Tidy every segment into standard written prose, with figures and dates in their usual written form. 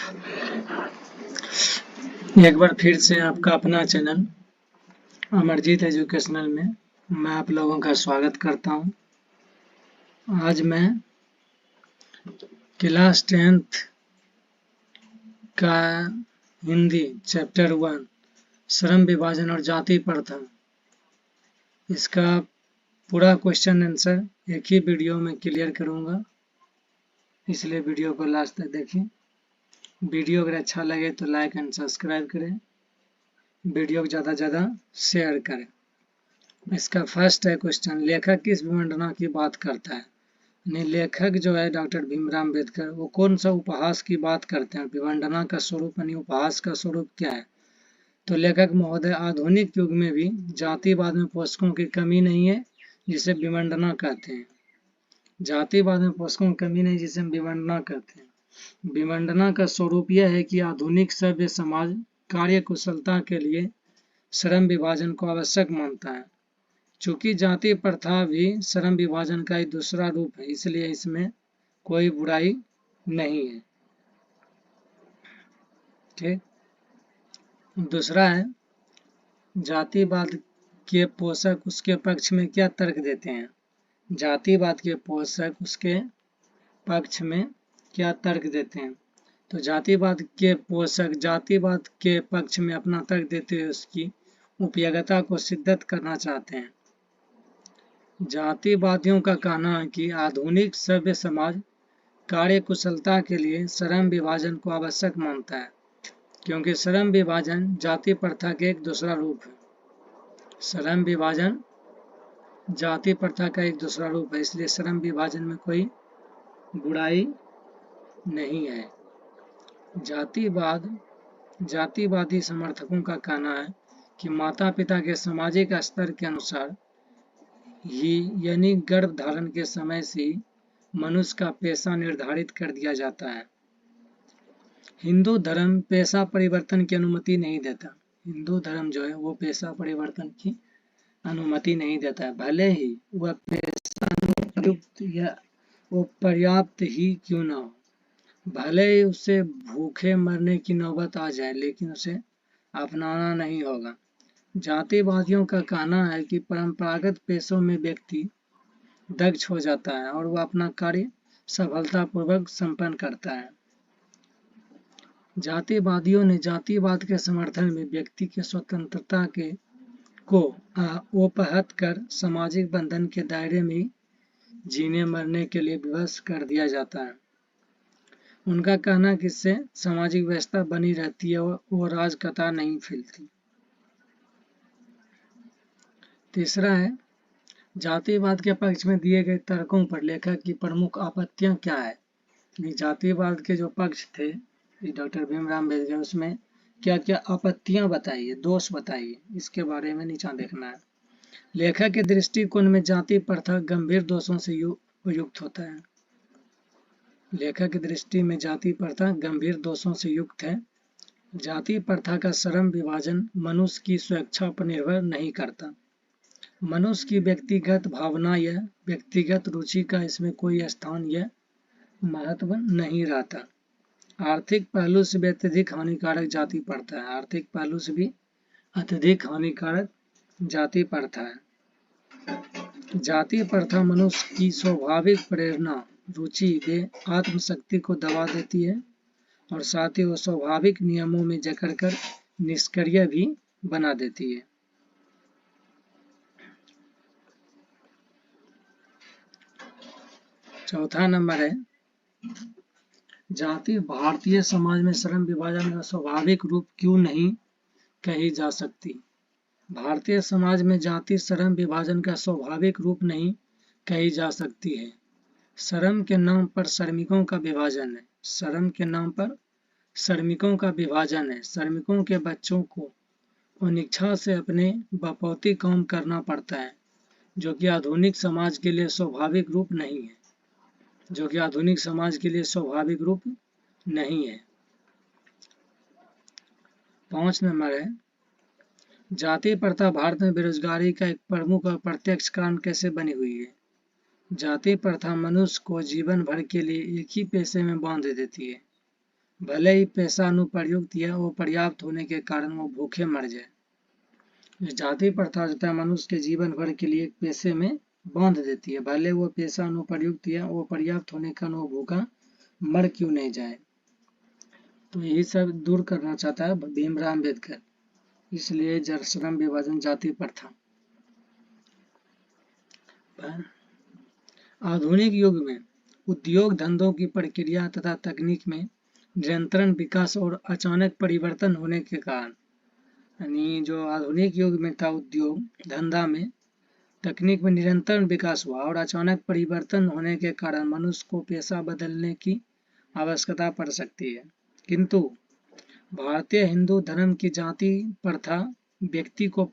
एक बार फिर से आपका अपना चैनल अमरजीत एजुकेशनल में मैं आप लोगों का स्वागत करता हूं। आज मैं क्लास 10th का हिंदी चैप्टर 1 श्रम विभाजन और जाति प्रथा, इसका पूरा क्वेश्चन आंसर एक ही वीडियो में क्लियर करूंगा, इसलिए वीडियो को लास्ट तक देखें। वीडियो अगर अच्छा लगे तो लाइक एंड सब्सक्राइब करें, वीडियो को ज़्यादा से ज़्यादा शेयर करें। इसका फर्स्ट है क्वेश्चन, लेखक किस विडंबना की बात करता है? लेखक जो है डॉक्टर भीमराव अम्बेडकर, वो कौन सा उपहास की बात करते हैं? विडंबना का स्वरूप यानी उपहास का स्वरूप क्या है? तो लेखक महोदय, आधुनिक युग में भी जातिवाद में पोषकों की कमी नहीं है, जिसे विडंबना कहते हैं। जातिवाद में पोषकों की कमी नहीं, जिसे हम विडंबना कहते हैं। विडंबना का स्वरूप यह है कि आधुनिक सभ्य समाज कार्य कुशलता के लिए श्रम विभाजन को आवश्यक मानता है। चूंकि जाति प्रथा भी श्रम विभाजन का एक दूसरा रूप है, इसलिए इसमें कोई बुराई नहीं है। ठीक, दूसरा है, जातिवाद के पोषक उसके पक्ष में क्या तर्क देते हैं? जातिवाद के पोषक उसके पक्ष में क्या तर्क देते हैं? तो जातिवाद के पोषक जातिवाद के पक्ष में अपना तर्क देते हुए उसकी उपयोगिता को सिद्ध करना चाहते हैं। जातिवादियों का कहना है कि आधुनिक सभ्य समाज कार्य कुशलता के लिए श्रम विभाजन को आवश्यक मानता है, क्योंकि श्रम विभाजन जाति प्रथा के एक दूसरा रूप है। श्रम विभाजन जाति प्रथा का एक दूसरा रूप है, इसलिए श्रम विभाजन में कोई बुराई नहीं है। जातिवादी समर्थकों का कहना है कि माता पिता के सामाजिक स्तर के अनुसार ही यानी गर्भ धारण के समय से मनुष्य का पेशा निर्धारित कर दिया जाता है। हिंदू धर्म पेशा परिवर्तन की अनुमति नहीं देता। हिंदू धर्म जो है वो पेशा परिवर्तन की अनुमति नहीं देता है, भले ही वह पेशा उपयुक्त या वो पर्याप्त ही क्यों ना हो। भले ही उसे भूखे मरने की नौबत आ जाए, लेकिन उसे अपनाना नहीं होगा। जातिवादियों का कहना है कि परंपरागत पेशों में व्यक्ति दक्ष हो जाता है और वह अपना कार्य सफलतापूर्वक संपन्न करता है। जातिवादियों ने जातिवाद के समर्थन में व्यक्ति की स्वतंत्रता को उपहत कर सामाजिक बंधन के दायरे में जीने मरने के लिए विवश कर दिया जाता है। उनका कहना कि इससे सामाजिक व्यवस्था बनी रहती है और वो राजकता नहीं फैलती। तीसरा है, जातिवाद के पक्ष में दिए गए तर्कों पर लेखक की प्रमुख आपत्तियां क्या है? जातिवाद के जो पक्ष थे डॉक्टर भीमराव अम्बेडकर, उसमें क्या क्या आपत्तियां बताइए, दोष बताइए, इसके बारे में नीचा देखना है। लेखक के दृष्टिकोण में जाति प्रथा गंभीर दोषों से युक्त होता है। लेखक की दृष्टि में जाति प्रथा गंभीर दोषों से युक्त है। जाति प्रथा का श्रम विभाजन मनुष्य की स्वेच्छा पर निर्भर नहीं करता। मनुष्य की व्यक्तिगत भावना या व्यक्तिगत रुचि का इसमें कोई स्थान या महत्व नहीं रहता। आर्थिक पहलू से भी अत्यधिक हानिकारक जाति प्रथा है। आर्थिक पहलू से भी अत्यधिक हानिकारक जाति प्रथा है। जाति प्रथा मनुष्य की स्वाभाविक प्रेरणा, रुचि व आत्मशक्ति को दबा देती है और साथ ही वो स्वाभाविक नियमों में जकड़कर निष्क्रिय भी बना देती है। चौथा नंबर है, जाति भारतीय समाज में श्रम विभाजन का स्वाभाविक रूप क्यों नहीं कही जा सकती? भारतीय समाज में जाति श्रम विभाजन का स्वाभाविक रूप नहीं कही जा सकती है। श्रम के नाम पर श्रमिकों का विभाजन है। श्रम के नाम पर श्रमिकों का विभाजन है। श्रमिकों के बच्चों को अनिच्छा से अपने बपौती काम करना पड़ता है, जो कि आधुनिक समाज के लिए स्वाभाविक रूप नहीं है। जो कि आधुनिक समाज के लिए स्वाभाविक रूप नहीं है। 5 नंबर है, जाति प्रथा भारत में बेरोजगारी का एक प्रमुख और प्रत्यक्ष कारण कैसे बनी हुई है? जाति प्रथा मनुष्य को जीवन भर के लिए एक ही पेशे में बांध देती है। भले ही पैसा अनुपयुक्त या वो पर्याप्त होने के कारण वो भूखे मर जाए। जो जाति प्रथा होता है मनुष्य के जीवन भर के लिए पैसे में बांध देती है, भले वो पैसा अनुपयुक्त या वो पर्याप्त होने का वो भूखा मर क्यों नहीं जाए। तो यही सब दूर करना चाहता है भीमराव अम्बेडकर, इसलिए श्रम विभाजन जाति प्रथा। आधुनिक युग में उद्योग धंधों की प्रक्रिया तथा तकनीक में निरंतर विकास और अचानक परिवर्तन होने के कारण, यानी जो आधुनिक युग में था उद्योग धंधा में तकनीक में निरंतर विकास हुआ और अचानक परिवर्तन होने के कारण मनुष्य को पेशा बदलने की आवश्यकता पड़ सकती है। किंतु भारतीय हिंदू धर्म की जाति प्रथा व्यक्ति को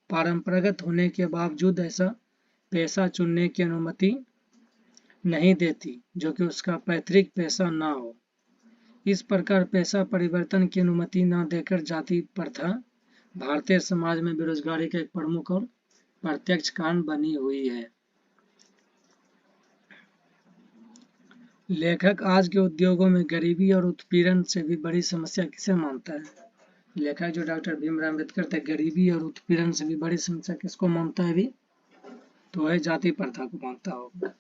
परंपरागत होने के बावजूद ऐसा पेशा चुनने की अनुमति नहीं देती जो कि उसका पैतृक पेशा ना हो। इस प्रकार पेशा परिवर्तन की अनुमति न देकर जाति प्रथा भारतीय समाज में बेरोजगारी का एक प्रमुख और प्रत्यक्ष कारण बनी हुई है। लेखक आज के उद्योगों में गरीबी और उत्पीड़न से भी बड़ी समस्या किसे मानता है? लेखक जो डॉक्टर भीमराव अम्बेडकर थे, गरीबी और उत्पीड़न से भी बड़ी समस्या किसको मानता है भी? तो है जाति प्रथा को मानता होगा।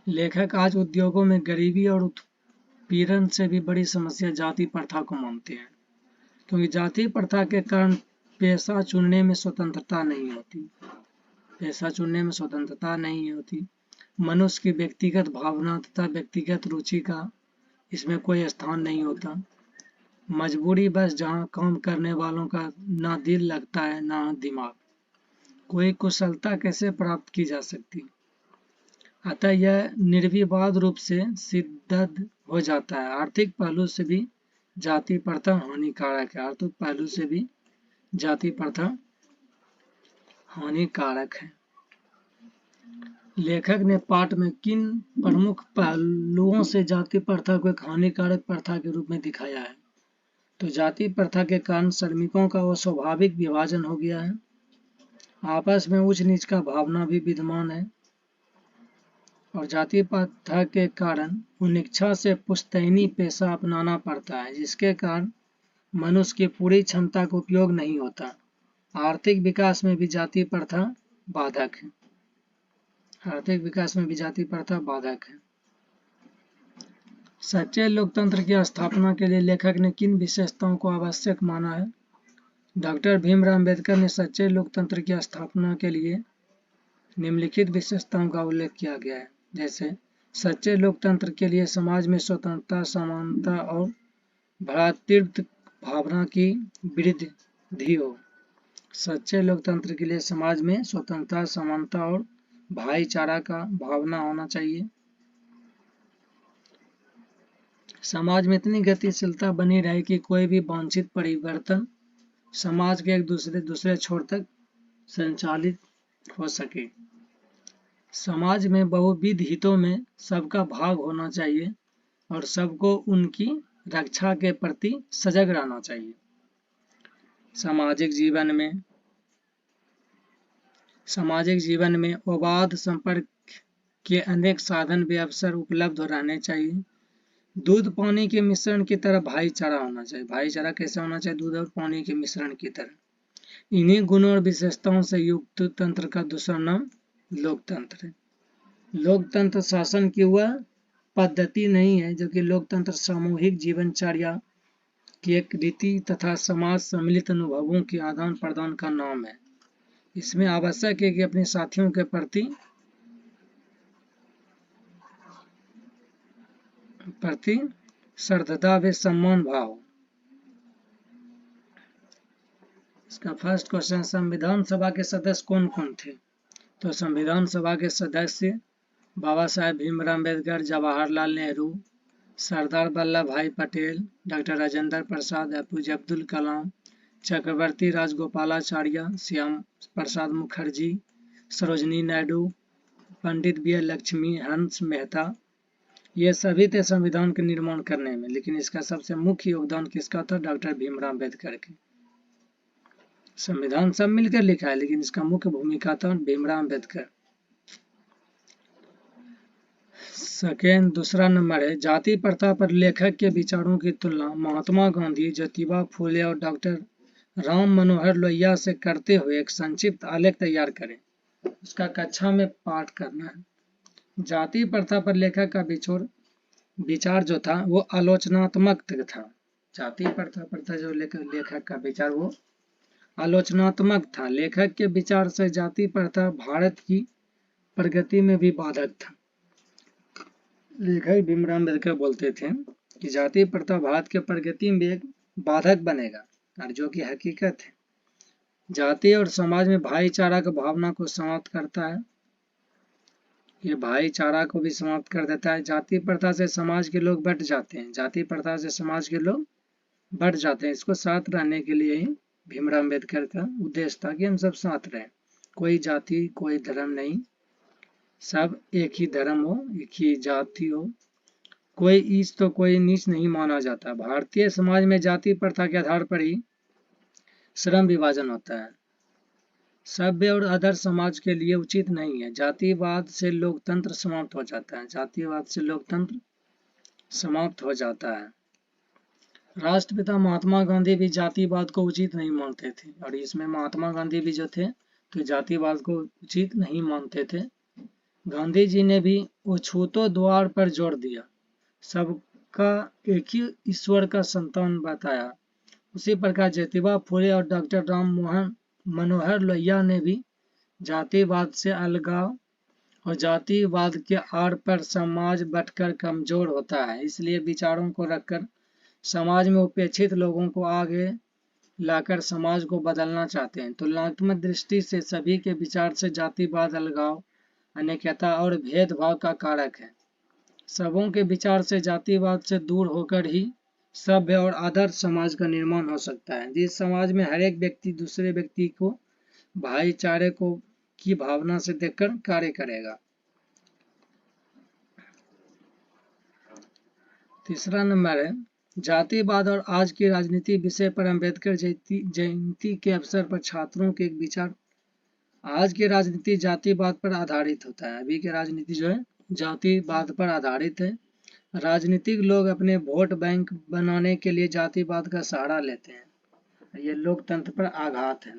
लेखक आज उद्योगों में गरीबी और उत्पीड़न से भी बड़ी समस्या जाति प्रथा को मानते हैं, क्योंकि जाति प्रथा के कारण पेशा चुनने में स्वतंत्रता नहीं होती। पेशा चुनने में स्वतंत्रता नहीं होती। मनुष्य की व्यक्तिगत भावना तथा व्यक्तिगत रुचि का इसमें कोई स्थान नहीं होता। मजबूरी बस जहाँ काम करने वालों का ना दिल लगता है ना दिमाग। कोई कुशलता कैसे प्राप्त की जा सकती, अतः यह निर्विवाद रूप से सिद्ध हो जाता है। आर्थिक पहलू से भी जाति प्रथा हानिकारक है। आर्थिक पहलू से भी जाति प्रथा हानिकारक है। लेखक ने पाठ में किन प्रमुख पहलुओं से जाति प्रथा को एक हानिकारक प्रथा के रूप में दिखाया है? तो जाति प्रथा के कारण श्रमिकों का वो स्वाभाविक विभाजन हो गया है। आपस में उच्च नीच का भावना भी विद्यमान है और जाति प्रथा के कारण अनिच्छा से पुश्तैनी पेशा अपनाना पड़ता है, जिसके कारण मनुष्य की पूरी क्षमता का उपयोग नहीं होता। आर्थिक विकास में भी जाति प्रथा बाधक है। आर्थिक विकास में भी जाति प्रथा बाधक है। सच्चे लोकतंत्र की स्थापना के लिए लेखक ने किन विशेषताओं को आवश्यक माना है? डॉक्टर भीमराव अम्बेडकर ने सच्चे लोकतंत्र की स्थापना के लिए निम्नलिखित विशेषताओं का उल्लेख किया गया है। जैसे सच्चे लोकतंत्र के लिए समाज में स्वतंत्रता, समानता और भ्रातृत्व भावना की वृद्धि हो। सच्चे लोकतंत्र के लिए समाज में स्वतंत्रता, समानता और भाईचारा का भावना होना चाहिए। समाज में इतनी गतिशीलता बनी रहे कि कोई भी वांछित परिवर्तन समाज के एक दूसरे छोर तक संचालित हो सके। समाज में बहुविध हितों में सबका भाग होना चाहिए और सबको उनकी रक्षा के प्रति सजग रहना चाहिए। सामाजिक जीवन में अबाध संपर्क के अनेक साधन व अवसर उपलब्ध रहने चाहिए। दूध पानी के मिश्रण की तरह भाईचारा होना चाहिए। भाईचारा कैसे होना चाहिए? दूध और पानी के मिश्रण की तरह। इन्हीं गुणों और विशेषताओं से युक्त तंत्र का दूसरा नाम लोकतंत्र है। लोकतंत्र शासन की वह पद्धति नहीं है, जो कि लोकतंत्र सामूहिक जीवनचर्या की एक रीति तथा समाज सम्मिलित अनुभवों के आदान प्रदान का नाम है। इसमें आवश्यक है कि अपने साथियों के प्रति श्रद्धा व सम्मान भाव। इसका फर्स्ट क्वेश्चन, संविधान सभा के सदस्य कौन कौन थे? तो संविधान सभा के सदस्य बाबा साहेब भीमराव अम्बेडकर, जवाहरलाल नेहरू, सरदार वल्लभ भाई पटेल, डॉक्टर राजेंद्र प्रसाद, एपीजे अब्दुल कलाम, चक्रवर्ती राजगोपालाचार्य, श्याम प्रसाद मुखर्जी, सरोजिनी नायडू, पंडित बी लक्ष्मी हंस मेहता। ये सभी थे संविधान के निर्माण करने में, लेकिन इसका सबसे मुख्य योगदान किसका था? डॉक्टर भीमराव अम्बेडकर के। संविधान सब मिलकर लिखा है, लेकिन इसका मुख्य भूमिका था भीमराव अम्बेडकर। सेकेंड दूसरा नंबर है, जाति प्रथा पर लेखक के विचारों की तुलना महात्मा गांधी, ज्योतिबा फूले और डॉक्टर राम मनोहर लोहिया से करते हुए एक संक्षिप्त आलेख तैयार करें। उसका कक्षा में पाठ करना है। जाति प्रथा पर लेखक का विचार जो था वो आलोचनात्मक था। जाति प्रथा पर जो लेखक का विचार वो आलोचनात्मक था। लेखक के विचार से जाति प्रथा भारत की प्रगति में भी बाधक था। लेखक भीमराव अम्बेडकर बोलते थे कि जाति प्रथा भारत के प्रगति में एक बाधक बनेगा, और जो कि हकीकत है। जाति और समाज में भाईचारा की भावना को समाप्त करता है। ये भाईचारा को भी समाप्त कर देता है। जाति प्रथा से समाज के लोग बट जाते हैं। जाति प्रथा से समाज के लोग बट जाते हैं। इसको साथ रहने के लिए ही भीमराव अम्बेडकर का उद्देश्य था कि हम सब साथ रहें। कोई जाति कोई धर्म नहीं, सब एक ही धर्म हो, एक ही जाति हो, कोई ईच तो कोई नीच नहीं माना जाता। भारतीय समाज में जाति प्रथा के आधार पर ही श्रम विभाजन होता है। सभ्य और आदर्श समाज के लिए उचित नहीं है। जातिवाद से लोकतंत्र समाप्त हो जाता है। जातिवाद से लोकतंत्र समाप्त हो जाता है। राष्ट्रपिता महात्मा गांधी भी जातिवाद को उचित नहीं मानते थे, और इसमें महात्मा गांधी भी जो थे तो जातिवाद को उचित नहीं मानते थे। गांधी जी ने भी अछूतो द्वार पर जोर दिया, सबका एक ही ईश्वर का संतान बताया। उसी प्रकार ज्योतिबा फूले और डॉक्टर राम मनोहर लोहिया ने भी जातिवाद से अलगाव और जातिवाद के आड़ पर समाज बंटकर कमजोर होता है, इसलिए विचारों को रखकर समाज में उपेक्षित लोगों को आगे लाकर समाज को बदलना चाहते हैं। तुलनात्मक दृष्टि से सभी के विचार से जातिवाद अलगाव, अनेकता और भेदभाव का कारक है। सबों के विचार से जातिवाद से दूर होकर ही सभ्य और आदर्श समाज का निर्माण हो सकता है, जिस समाज में हर एक व्यक्ति दूसरे व्यक्ति को भाईचारे को की भावना से देखकर कार्य करेगा। तीसरा नंबर है, जातिवाद और आज की राजनीति विषय पर अंबेडकर जयंती के अवसर पर छात्रों के एक विचार। आज की राजनीति जातिवाद पर आधारित होता है। अभी की राजनीति जो है जातिवाद पर आधारित है। राजनीतिक लोग अपने वोट बैंक बनाने के लिए जातिवाद का सहारा लेते हैं। ये लोकतंत्र पर आघात है।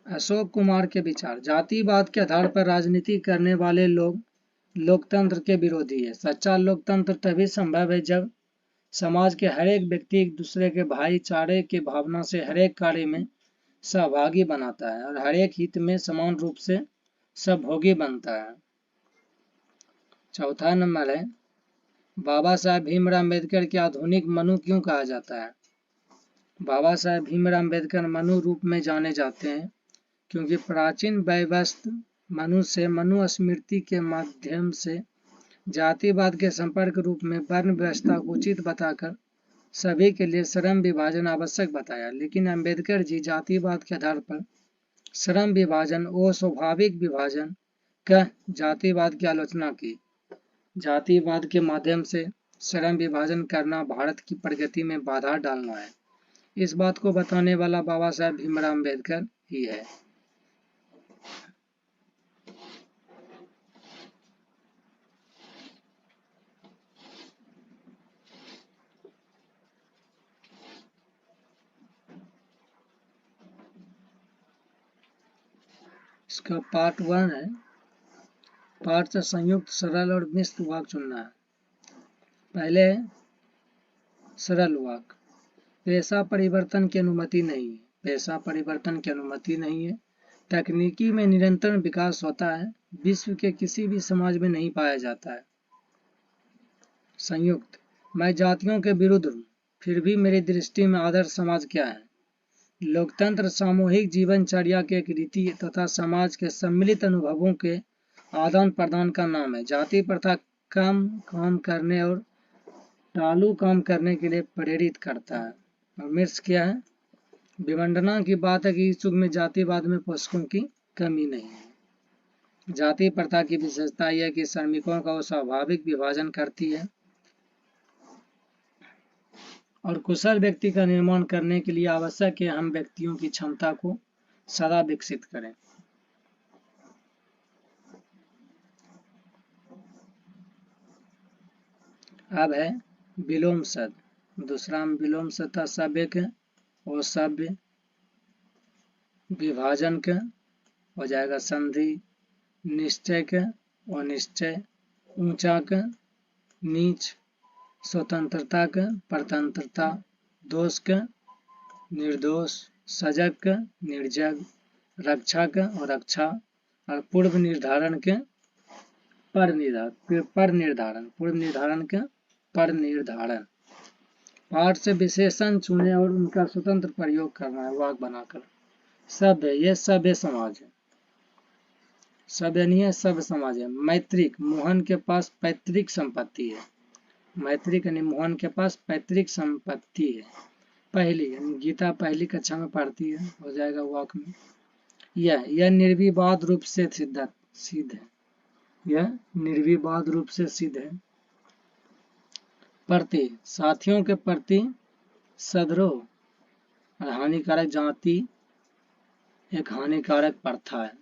अशोक कुमार के विचार, जातिवाद के आधार पर राजनीति करने वाले लोग लोकतंत्र के विरोधी है। सच्चा लोकतंत्र तभी संभव है जब समाज के हर एक व्यक्ति एक दूसरे के भाईचारे की भावना से हर एक कार्य में सहभागी बनाता है और हर एक हित में समान रूप से सहभोगी बनता है। चौथा नंबर है, बाबा साहेब भीमराव अम्बेडकर के आधुनिक मनु क्यों कहा जाता है? बाबा साहेब भीमराव अम्बेडकर मनु रूप में जाने जाते हैं क्योंकि प्राचीन व्यवस्थ मनु से मनुस्मृति के माध्यम से जातिवाद के संपर्क रूप में वर्ण व्यवस्था को उचित बताकर सभी के लिए श्रम विभाजन आवश्यक बताया। लेकिन अम्बेडकर जी जातिवाद के आधार पर श्रम विभाजन और स्वाभाविक विभाजन कह जातिवाद की आलोचना की। जातिवाद के माध्यम से श्रम विभाजन करना भारत की प्रगति में बाधा डालना है। इस बात को बताने वाला बाबा साहेब भीमराव अम्बेडकर ही है। इसका पार्ट 1 है। पार्ट से संयुक्त, सरल और मिश्र वाक्य चुनना है। पहले सरल वाक्य, पेशा परिवर्तन की अनुमति नहीं है। पेशा परिवर्तन की अनुमति नहीं है। तकनीकी में निरंतर विकास होता है, विश्व के किसी भी समाज में नहीं पाया जाता है। संयुक्त, मैं जातियों के विरुद्ध हूँ, फिर भी मेरी दृष्टि में आदर्श समाज क्या है? लोकतंत्र सामूहिक जीवनचर्या के एक रीति तथा समाज के सम्मिलित अनुभवों के आदान प्रदान का नाम है। जाति प्रथा कम काम करने और टालू काम करने के लिए प्रेरित करता है। और मिर्च क्या है? विडंबना की बात है कि इस युग में जातिवाद में पोषकों की कमी नहीं है। जाति प्रथा की विशेषता यह है कि श्रमिकों का वो स्वाभाविक विभाजन करती है और कुशल व्यक्ति का निर्माण करने के लिए आवश्यक है हम व्यक्तियों की क्षमता को सदा विकसित करें। अब है विलोम सद, दूसरा में विलोम सद था सभ्य के, वो सभ्य विभाजन के हो जाएगा संधि, निश्चय के और निश्चय, ऊंचा के नीच, स्वतंत्रता के परतंत्रता, दोष के निर्दोष, सजग के निर्जग, रक्षा के और रक्षा, और पूर्व निर्धारण के पर निर्धारण, पूर्व निर्धारण के पर निर्धारण। पाठ से विशेषण चुने और उनका स्वतंत्र प्रयोग करना है वाक्य बनाकर। सभ्य, ये सभ्य समाज है, सभ्य नहीं है, सभ्य समाज है। मैत्रिक, मोहन के पास पैतृक संपत्ति है, मैत्रिक यानी मोहन के पास पैतृक संपत्ति है। पहली यानी गीता पहली कक्षा में पढ़ती है, हो जाएगा वाक्य में। यह निर्विवाद रूप से सिद्ध है, यह निर्विवाद रूप से सिद्ध है। प्रति, साथियों के प्रति सद्रोह, हानिकारक जाति एक हानिकारक प्रथा है,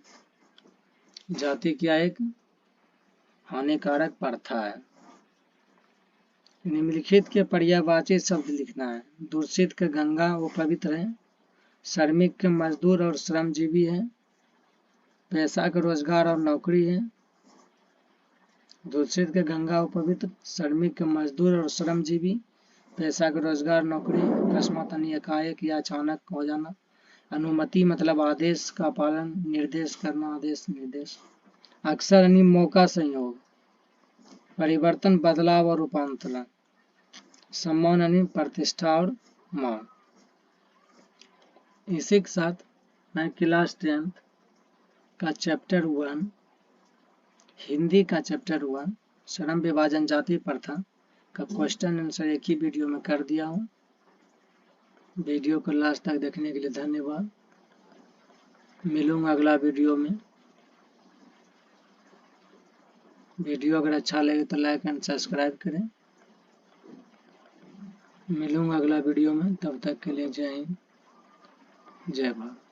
जाति क्या एक हानिकारक प्रथा है। निम्नलिखित के पर्यायवाची शब्द लिखना है। दूषित के गंगा वो पवित्र है, श्रमिक के मजदूर और श्रमजीवी है, पैसा का रोजगार और नौकरी है। दूषित के गंगा वो पवित्र, श्रमिक के मजदूर और श्रमजीवी, पैसा का रोजगार नौकरी, अकस्मात एकाएक या अचानक हो जाना। अनुमति मतलब आदेश का पालन, निर्देश करना आदेश निर्देश। अक्सर यानी मौका संयोग, परिवर्तन बदलाव और रूपांतरण। सम्मान यानी प्रतिष्ठा और मान। इसी के साथ मैं क्लास 10 का चैप्टर 1 हिंदी का चैप्टर 1 श्रम विभाजन जाति प्रथा का क्वेश्चन आंसर एक ही वीडियो में कर दिया हूँ। वीडियो को लास्ट तक देखने के लिए धन्यवाद। मिलूंगा अगला वीडियो में। वीडियो अगर अच्छा लगे तो लाइक एंड सब्सक्राइब करें। मिलूंगा अगला वीडियो में, तब तक के लिए जय हिंद जय भारत।